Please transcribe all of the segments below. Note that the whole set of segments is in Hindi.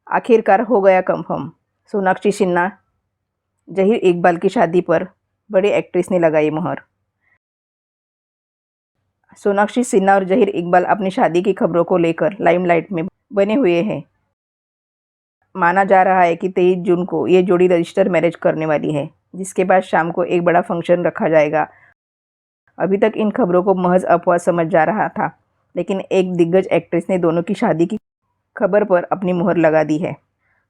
आखिरकार हो गया कंफर्म। सोनाक्षी सिन्हा जहीर इकबाल की शादी पर बड़ी एक्ट्रेस ने लगाई मुहर। सोनाक्षी सिन्हा और जहीर इकबाल अपनी शादी की खबरों को लेकर लाइमलाइट में बने हुए हैं। माना जा रहा है कि 23 जून को ये जोड़ी रजिस्टर मैरिज करने वाली है, जिसके बाद शाम को एक बड़ा फंक्शन रखा जाएगा। अभी तक इन खबरों को महज अफवाह समझ जा रहा था, लेकिन एक दिग्गज एक्ट्रेस ने दोनों की शादी की खबर पर अपनी मुहर लगा दी है।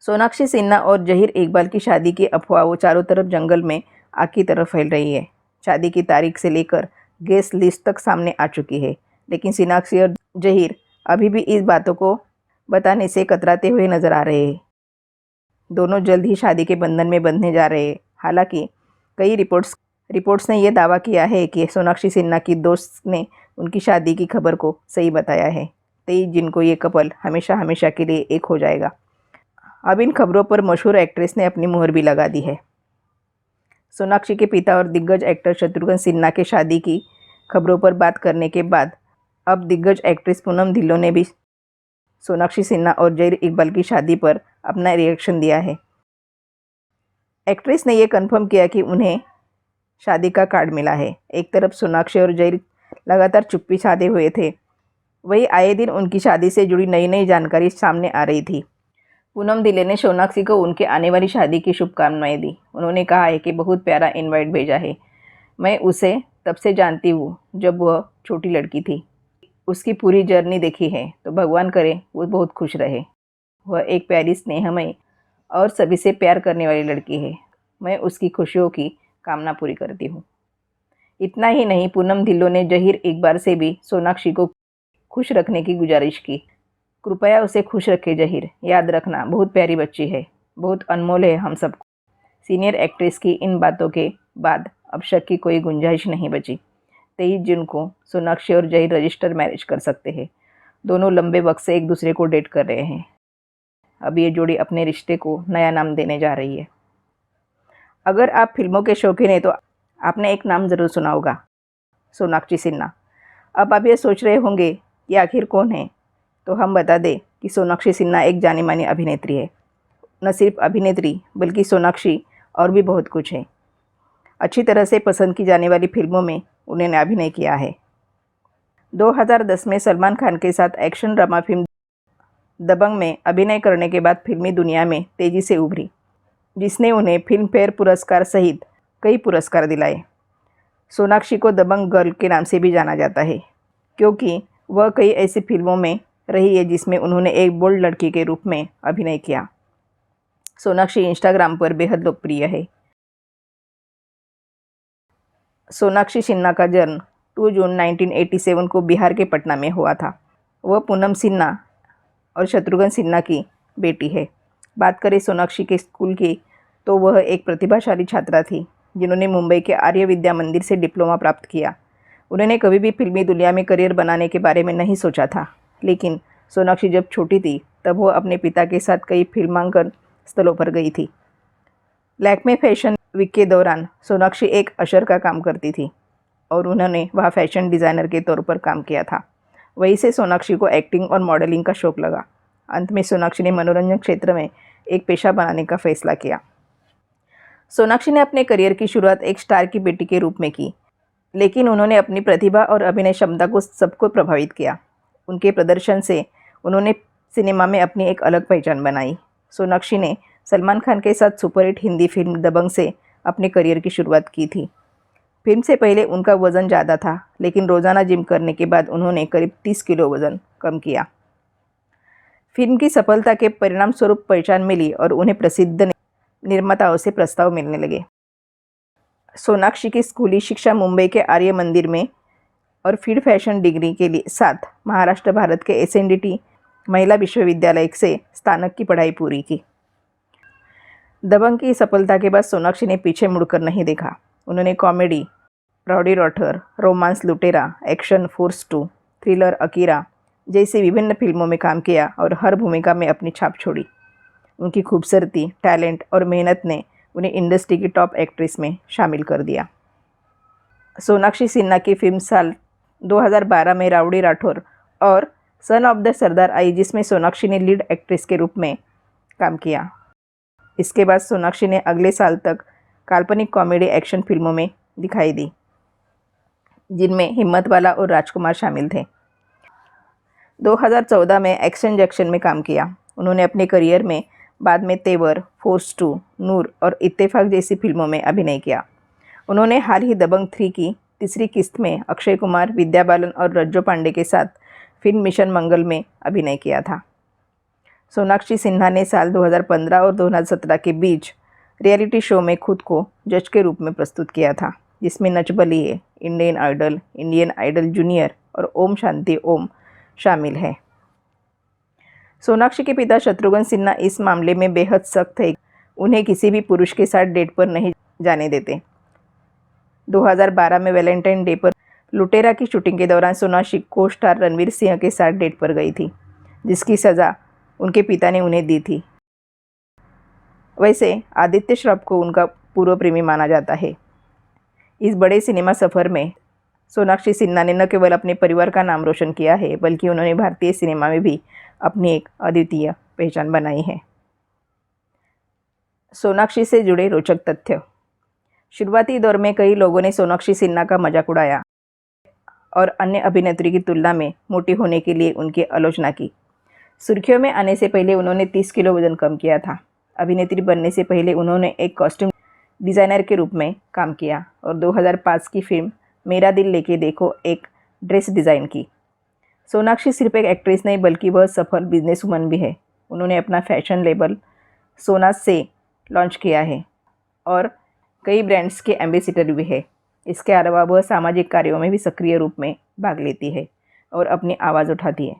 सोनाक्षी सिन्हा और जहीर इकबाल की शादी की अफवाह वो चारों तरफ जंगल में आग की तरह फैल रही है। शादी की तारीख से लेकर गेस्ट लिस्ट तक सामने आ चुकी है, लेकिन सोनाक्षी और जहीर अभी भी इस बातों को बताने से कतराते हुए नजर आ रहे हैं। दोनों जल्द ही शादी के बंधन में बंधने जा रहे हैं। हालांकि कई रिपोर्ट्स ने यह दावा किया है कि सोनाक्षी सिन्हा की दोस्त ने उनकी शादी की खबर को सही बताया है। 23 जून को ये कपल हमेशा हमेशा के लिए एक हो जाएगा। अब इन खबरों पर मशहूर एक्ट्रेस ने अपनी मुहर भी लगा दी है। सोनाक्षी के पिता और दिग्गज एक्टर शत्रुघ्न सिन्हा के शादी की खबरों पर बात करने के बाद अब दिग्गज एक्ट्रेस पूनम ढिल्लों ने भी सोनाक्षी सिन्हा और जहीर इकबाल की शादी पर अपना रिएक्शन दिया है। एक्ट्रेस ने यह कंफर्म किया कि उन्हें शादी का कार्ड मिला है। एक तरफ सोनाक्षी और जहीर लगातार चुप्पी साधे हुए थे, वहीं आए दिन उनकी शादी से जुड़ी नई नई जानकारी सामने आ रही थी। पूनम ढिल्लों ने सोनाक्षी को उनके आने वाली शादी की शुभकामनाएं दी। उन्होंने कहा है कि बहुत प्यारा इनवाइट भेजा है। मैं उसे तब से जानती हूँ जब वह छोटी लड़की थी। उसकी पूरी जर्नी देखी है, तो भगवान करे वो बहुत खुश रहे। वह एक प्यारी, स्नेहमयी और सभी से प्यार करने वाली लड़की है। मैं उसकी खुशियों की कामना पूरी करती हूँ। इतना ही नहीं, पूनम ढिल्लों ने जहीर इकबाल से भी सोनाक्षी को खुश रखने की गुजारिश की। कृपया उसे खुश रखे जहीर, याद रखना बहुत प्यारी बच्ची है, बहुत अनमोल है हम सबको। सीनियर एक्ट्रेस की इन बातों के बाद अब शक की कोई गुंजाइश नहीं बची। 23 जून को सोनाक्षी और जहीर रजिस्टर मैरिज कर सकते हैं। दोनों लंबे वक्त से एक दूसरे को डेट कर रहे हैं। अब ये जोड़ी अपने रिश्ते को नया नाम देने जा रही है। अगर आप फिल्मों के शौकीन हैं तो आपने एक नाम ज़रूर सुना होगा, सोनाक्षी सिन्हा। अब आप ये सोच रहे होंगे कि आखिर कौन है, तो हम बता दें कि सोनाक्षी सिन्हा एक जानी मानी अभिनेत्री है। न सिर्फ अभिनेत्री, बल्कि सोनाक्षी और भी बहुत कुछ है। अच्छी तरह से पसंद की जाने वाली फिल्मों में उन्होंने अभिनय किया है। 2010 में सलमान खान के साथ एक्शन ड्रामा फिल्म दबंग में अभिनय करने के बाद फिल्मी दुनिया में तेज़ी से उभरी, जिसने उन्हें फिल्म फेयर पुरस्कार सहित कई पुरस्कार दिलाए। सोनाक्षी को दबंग गर्ल के नाम से भी जाना जाता है, क्योंकि वह कई ऐसी फिल्मों में रही है जिसमें उन्होंने एक बोल्ड लड़की के रूप में अभिनय किया। सोनाक्षी इंस्टाग्राम पर बेहद लोकप्रिय है। सोनाक्षी सिन्हा का जन्म 2 जून 1987 को बिहार के पटना में हुआ था। वह पूनम सिन्हा और शत्रुघ्न सिन्हा की बेटी है। बात करें सोनाक्षी के स्कूल की, तो वह एक प्रतिभाशाली छात्रा थी जिन्होंने मुंबई के आर्य विद्या मंदिर से डिप्लोमा प्राप्त किया। उन्होंने कभी भी फिल्मी दुनिया में करियर बनाने के बारे में नहीं सोचा था, लेकिन सोनाक्षी जब छोटी थी तब वह अपने पिता के साथ कई फिल्मांकन स्थलों पर गई थी। लैक्मे फैशन वीक के दौरान सोनाक्षी एक अशर का काम करती थी और उन्होंने वहाँ फैशन डिज़ाइनर के तौर पर काम किया था। वहीं से सोनाक्षी को एक्टिंग और मॉडलिंग का शौक लगा। अंत में सोनाक्षी ने मनोरंजन क्षेत्र में एक पेशा बनाने का फैसला किया। सोनाक्षी ने अपने करियर की शुरुआत एक स्टार की बेटी के रूप में की, लेकिन उन्होंने अपनी प्रतिभा और अभिनय क्षमता को सबको प्रभावित किया। उनके प्रदर्शन से उन्होंने सिनेमा में अपनी एक अलग पहचान बनाई। सोनाक्षी ने सलमान खान के साथ सुपरहिट हिंदी फिल्म दबंग से अपने करियर की शुरुआत की थी। फिल्म से पहले उनका वज़न ज़्यादा था, लेकिन रोज़ाना जिम करने के बाद उन्होंने करीब 30 किलो वज़न कम किया। फिल्म की सफलता के परिणाम स्वरूप पहचान मिली और उन्हें प्रसिद्ध निर्माताओं से प्रस्ताव मिलने लगे। सोनाक्षी की स्कूली शिक्षा मुंबई के आर्य मंदिर में और फिर फैशन डिग्री के लिए साथ महाराष्ट्र भारत के SNDT महिला विश्वविद्यालय से स्नातक की पढ़ाई पूरी की। दबंग की सफलता के बाद सोनाक्षी ने पीछे मुड़कर नहीं देखा। उन्होंने कॉमेडी राउडी रॉटर, रोमांस लुटेरा, एक्शन फोर्स 2, थ्रिलर अकीरा जैसी विभिन्न फिल्मों में काम किया और हर भूमिका में अपनी छाप छोड़ी। उनकी खूबसूरती, टैलेंट और मेहनत ने उन्हें इंडस्ट्री की टॉप एक्ट्रेस में शामिल कर दिया। सोनाक्षी सिन्हा की फिल्म साल 2012 में राउडी राठौर और सन ऑफ द सरदार आई, जिसमें सोनाक्षी ने लीड एक्ट्रेस के रूप में काम किया। इसके बाद सोनाक्षी ने अगले साल तक काल्पनिक कॉमेडी एक्शन फिल्मों में दिखाई दी, जिनमें हिम्मतवाला और राजकुमार शामिल थे। 2014 में एक्शन जैक्शन में काम किया। उन्होंने अपने करियर में बाद में तेवर, फोर्स 2, नूर और इत्तेफाक जैसी फिल्मों में अभिनय किया। उन्होंने हाल ही दबंग 3 की तीसरी किस्त में अक्षय कुमार, विद्या बालन और रज्जो पांडे के साथ फिल्म मिशन मंगल में अभिनय किया था। सोनाक्षी सिन्हा ने साल 2015 और 2017 के बीच रियलिटी शो में खुद को जज के रूप में प्रस्तुत किया था, जिसमें Nach Baliye, Indian idol junior और ओम शांति ओम शामिल है। सोनाक्षी के पिता शत्रुघ्न सिन्हा इस मामले में बेहद सख्त है। उन्हें किसी भी पुरुष के साथ डेट पर नहीं जाने देते। 2012 में वैलेंटाइन डे पर लुटेरा की शूटिंग के दौरान सोनाक्षी को स्टार रणवीर सिंह के साथ डेट पर गई थी, जिसकी सज़ा उनके पिता ने उन्हें दी थी। वैसे आदित्य श्रॉफ को उनका पूर्व प्रेमी माना जाता है। इस बड़े सिनेमा सफ़र में सोनाक्षी सिन्हा ने न केवल अपने परिवार का नाम रोशन किया है, बल्कि उन्होंने भारतीय सिनेमा में भी अपनी एक अद्वितीय पहचान बनाई है। सोनाक्षी से जुड़े रोचक तथ्य। शुरुआती दौर में कई लोगों ने सोनाक्षी सिन्हा का मजाक उड़ाया और अन्य अभिनेत्री की तुलना में मोटी होने के लिए उनकी आलोचना की। सुर्खियों में आने से पहले उन्होंने 30 किलो वजन कम किया था। अभिनेत्री बनने से पहले उन्होंने एक कॉस्ट्यूम डिज़ाइनर के रूप में काम किया और 2005 की फिल्म मेरा दिल लेके देखो एक ड्रेस डिज़ाइन की। सोनाक्षी सिर्फ एक एक्ट्रेस नहीं, बल्कि वह सफल बिजनेसवुमन भी है। उन्होंने अपना फैशन लेबल सोना से लॉन्च किया है और कई ब्रांड्स के एम्बेसडर भी है। इसके अलावा वह सामाजिक कार्यों में भी सक्रिय रूप में भाग लेती है और अपनी आवाज़ उठाती है।